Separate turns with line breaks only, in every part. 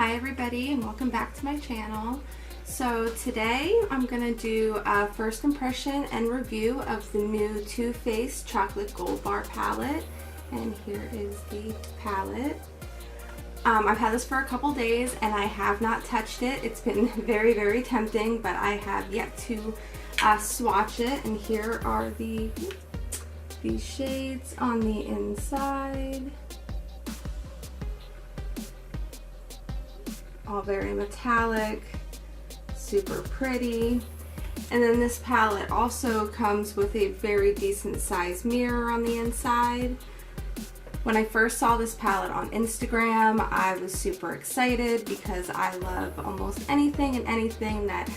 Hi everybody and welcome back to my channel. So today I'm going to do a first impression and review of the new Too Faced Chocolate Gold Bar palette. And here is the palette. I've had this for a couple days and I have not touched it. It's been very tempting, but I have yet to swatch it. And here are these shades on the inside. All very metallic, super pretty. And then this palette also comes with a very decent sized mirror on the inside. When I first saw this palette on Instagram, I was super excited because I love almost anything that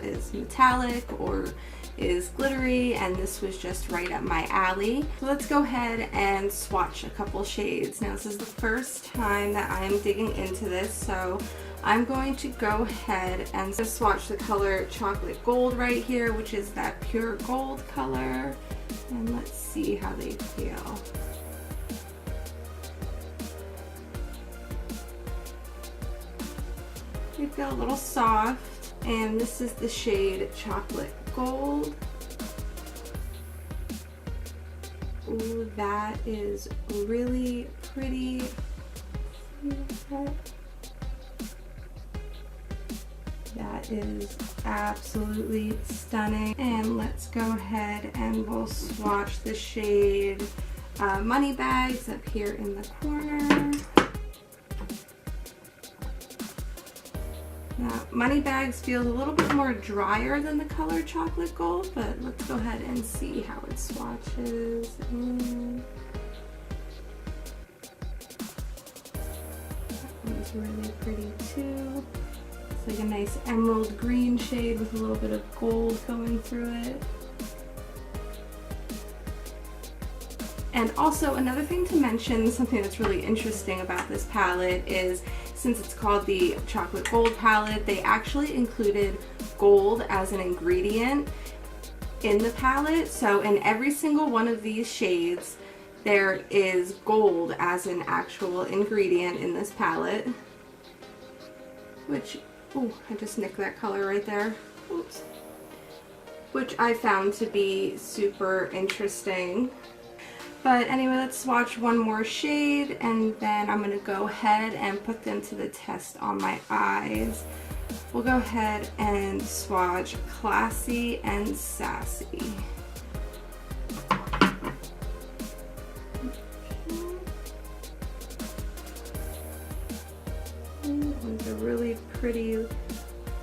is metallic or is glittery, and this was just right up my alley. So let's go ahead and swatch a couple shades. Now this is the first time that I'm digging into this, so I'm going to go ahead and swatch the color Chocolate Gold right here, which is that pure gold color, and let's see how they feel. They feel a little soft, and this is the shade Chocolate Gold. Ooh, that is really pretty. That is absolutely stunning. And let's go ahead and we'll swatch the shade Money Bags up here in the corner. Now, Money Bags feels a little bit more drier than the color Chocolate Gold, but let's go ahead and see how it swatches. That one's really pretty too. It's like a nice emerald green shade with a little bit of gold going through it. And also another thing to mention, something that's really interesting about this palette is, since it's called the Chocolate Gold palette, they actually included gold as an ingredient in the palette. So in every single one of these shades, there is gold as an actual ingredient in this palette. Which, oh, I just nicked that color right there. Oops. Which I found to be super interesting. But anyway, let's swatch one more shade, and then I'm going to go ahead and put them to the test on my eyes. We'll go ahead and swatch Classy and Sassy. One's a really pretty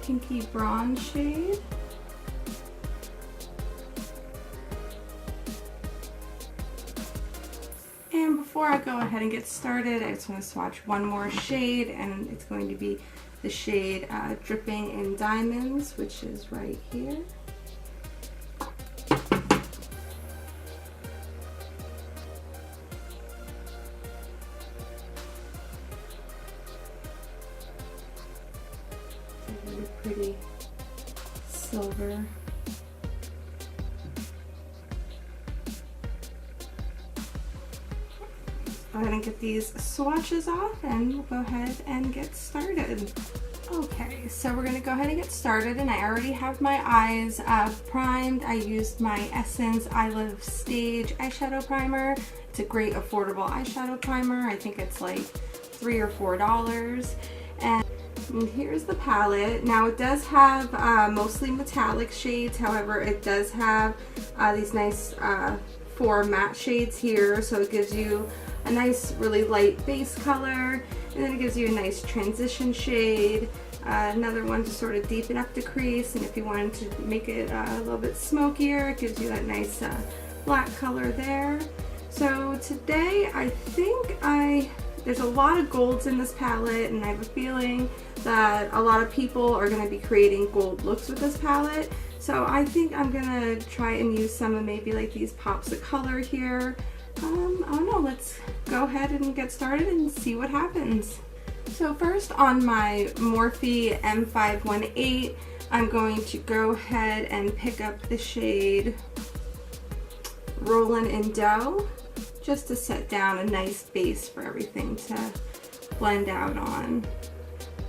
pinky bronze shade. And before I go ahead and get started, I just want to swatch one more shade, and it's going to be the shade Dripping in Diamonds, which is right here. It's a really pretty silver. Go ahead and get these swatches off, and we'll go ahead and get started. Okay, so we're going to go ahead and get started, and I already have my eyes primed. I used my Essence I Live Stage eyeshadow primer. It's a great affordable eyeshadow primer. I think it's like $3 or $4. And here's the palette. Now it does have mostly metallic shades, however it does have these nice 4 matte shades here, so it gives you a nice really light base color, and then it gives you a nice transition shade, another one to sort of deepen up the crease, and if you wanted to make it a little bit smokier, it gives you that nice black color there. So today I think there's a lot of golds in this palette, and I have a feeling that a lot of people are going to be creating gold looks with this palette. So I think I'm going to try and use some of maybe like these pops of color here. I don't know, let's go ahead and get started and see what happens. So first, on my Morphe M518, I'm going to go ahead and pick up the shade Rollin' in Dough, just to set down a nice base for everything to blend out on.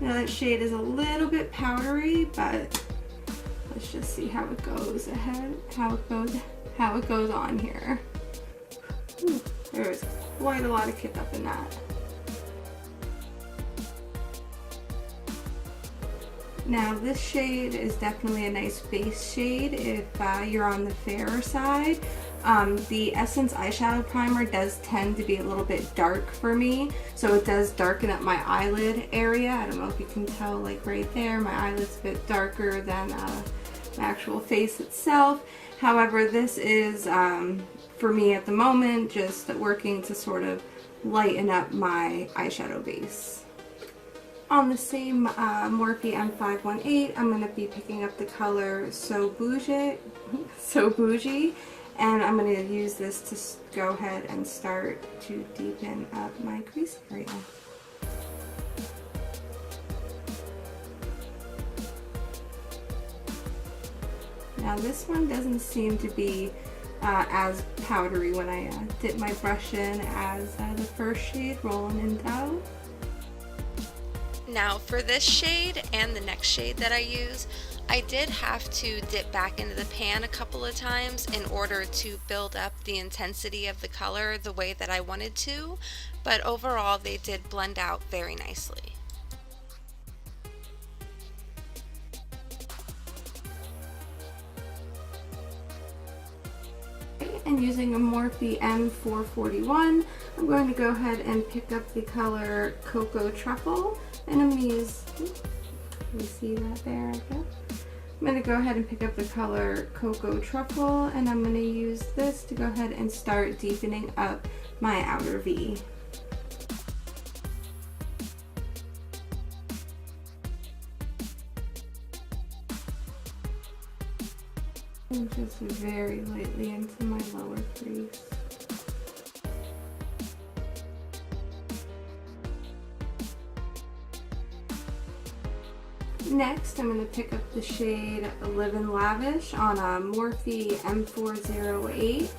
Now that shade is a little bit powdery, but let's just see how it goes ahead, how it goes on here. Ooh, there's quite a lot of kick up in that. Now this shade is definitely a nice base shade if you're on the fairer side. The Essence eyeshadow primer does tend to be a little bit dark for me, so it does darken up my eyelid area. I don't know if you can tell, like right there, my eyelid's a bit darker than the actual face itself. However, this is, for me at the moment, just working to sort of lighten up my eyeshadow base. On the same Morphe M518, I'm going to be picking up the color So Bougie, and I'm going to use this to go ahead and start to deepen up my crease area. Now this one doesn't seem to be as powdery when I dip my brush in as the first shade, Rollin' in Dough.
Now for this shade and the next shade that I use, I did have to dip back into the pan a couple of times in order to build up the intensity of the color the way that I wanted to, but overall they did blend out very nicely.
And using a Morphe M441, I'm going to go ahead and pick up the color Cocoa Truffle, and I'm going to use, you see that there? Okay. I'm going to go ahead and pick up the color Cocoa Truffle, and I'm going to use this to go ahead and start deepening up my outer V. And just very lightly into my lower crease. Next, I'm going to pick up the shade Livin' Lavish on a Morphe M408,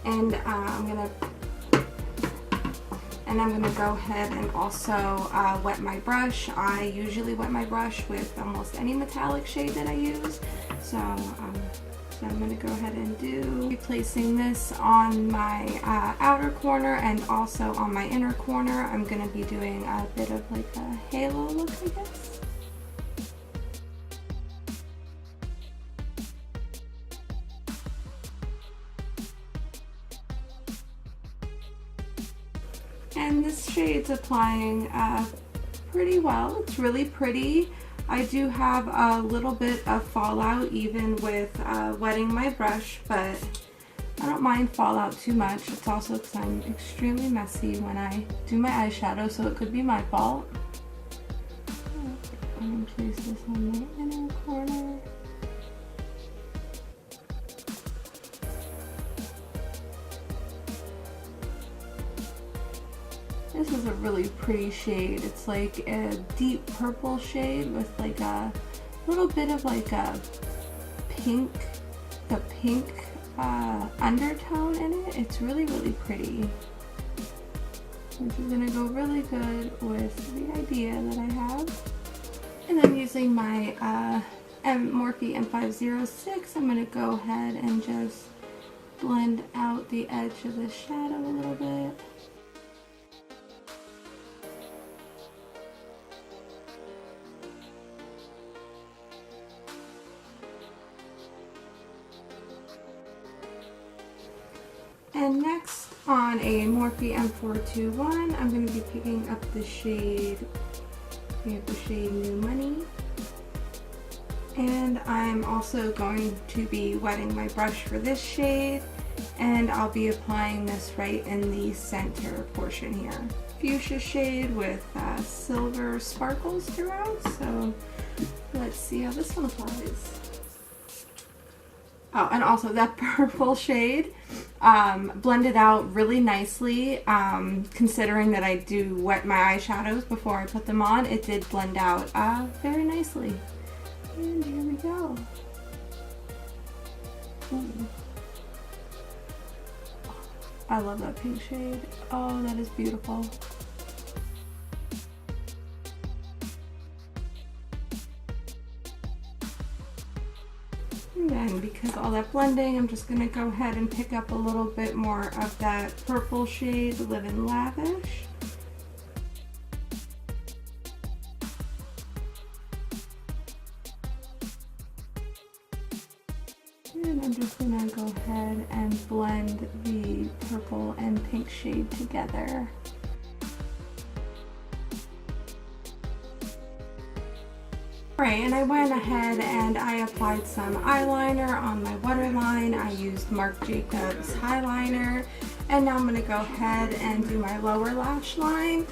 and I'm going to go ahead and also wet my brush. I usually wet my brush with almost any metallic shade that I use, so I'm going to go ahead and do placing this on my outer corner and also on my inner corner. I'm going to be doing a bit of like a halo look, I guess. And this shade's applying pretty well. It's really pretty. I do have a little bit of fallout even with wetting my brush, but I don't mind fallout too much. It's also because I'm extremely messy when I do my eyeshadow, so it could be my fault. I'm going to place this on my inner corner. This is a really pretty shade. It's like a deep purple shade with like a little bit of like a pink, undertone in it. It's really, really pretty. Which is going to go really good with the idea that I have. And then using my Morphe M506, I'm going to go ahead and just blend out the edge of the shadow a little bit. And next, on a Morphe M421, I'm going to be picking up the shade, New Money. And I'm also going to be wetting my brush for this shade, and I'll be applying this right in the center portion here. Fuchsia shade with silver sparkles throughout, so let's see how this one applies. Oh, and also that purple shade blended out really nicely. Considering that I do wet my eyeshadows before I put them on, it did blend out very nicely. And here we go. Ooh. I love that pink shade. Oh, that is beautiful. And then because all that blending, I'm just going to go ahead and pick up a little bit more of that purple shade, Livin' Lavish. And I'm just going to go ahead and blend the purple and pink shade together. Alright, and I went ahead and I applied some eyeliner on my waterline. I used Marc Jacobs Highliner, and now I'm going to go ahead and do my lower lash line.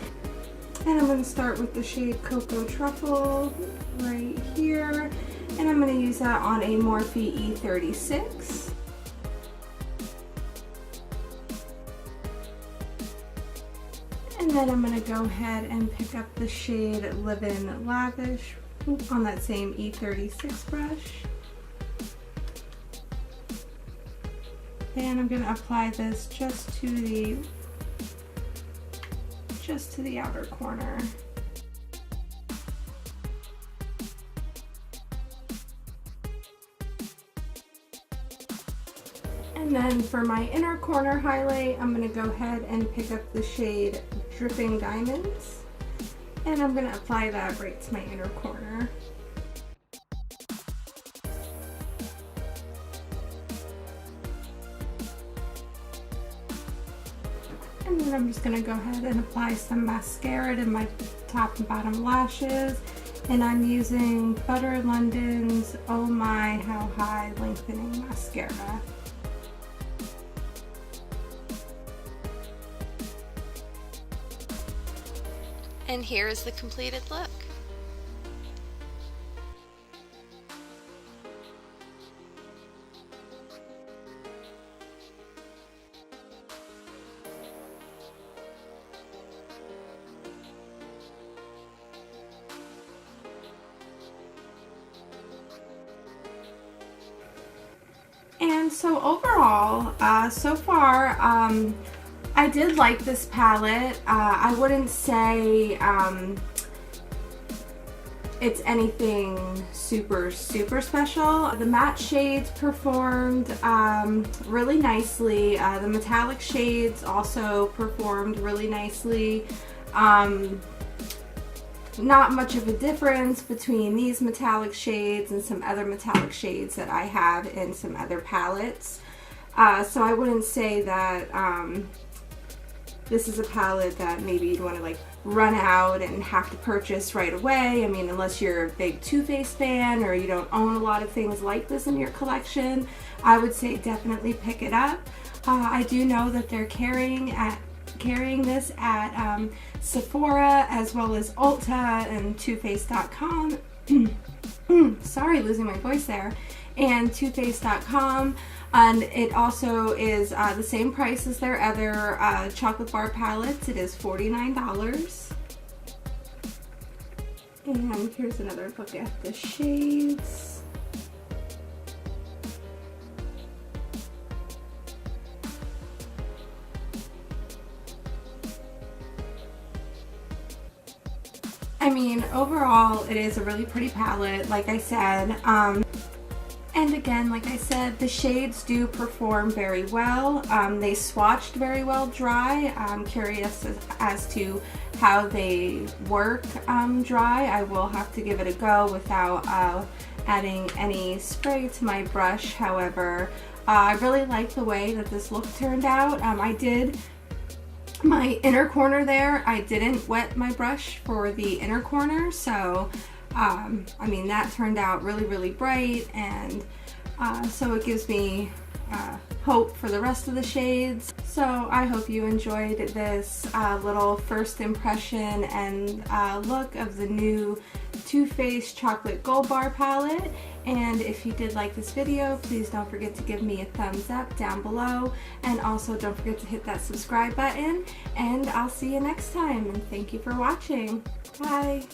And I'm going to start with the shade Cocoa Truffle right here, and I'm going to use that on a Morphe E36. And then I'm going to go ahead and pick up the shade Livin' Lavish on that same E36 brush. And I'm going to apply this just to the outer corner. And then for my inner corner highlight, I'm going to go ahead and pick up the shade Dripping Diamonds. And I'm going to apply that right to my inner corner. And then I'm just going to go ahead and apply some mascara to my top and bottom lashes. And I'm using Butter London's Oh My How High Lengthening Mascara.
And here is the completed look.
And so overall, so far, I did like this palette. I wouldn't say it's anything super special. The matte shades performed really nicely. The metallic shades also performed really nicely. Not much of a difference between these metallic shades and some other metallic shades that I have in some other palettes. So I wouldn't say that this is a palette that maybe you'd want to like run out and have to purchase right away. I mean, unless you're a big Too Faced fan or you don't own a lot of things like this in your collection, I would say definitely pick it up. I do know that they're carrying this at Sephora as well as Ulta and TooFaced.com. Sorry, losing my voice there. And TooFaced.com. And it also is the same price as their other chocolate bar palettes. It is $49. And here's another look at the shades. I mean, overall, it is a really pretty palette, like I said. And again, like I said, the shades do perform very well. They swatched very well dry. I'm curious as to how they work dry. I will have to give it a go without adding any spray to my brush. However, I really like the way that this look turned out. I did my inner corner there. I didn't wet my brush for the inner corner, so I mean, that turned out really bright, and so it gives me hope for the rest of the shades. So I hope you enjoyed this little first impression and look of the new Too Faced Chocolate Gold Bar palette. And if you did like this video, please don't forget to give me a thumbs up down below, and also don't forget to hit that subscribe button, and I'll see you next time, and thank you for watching. Bye!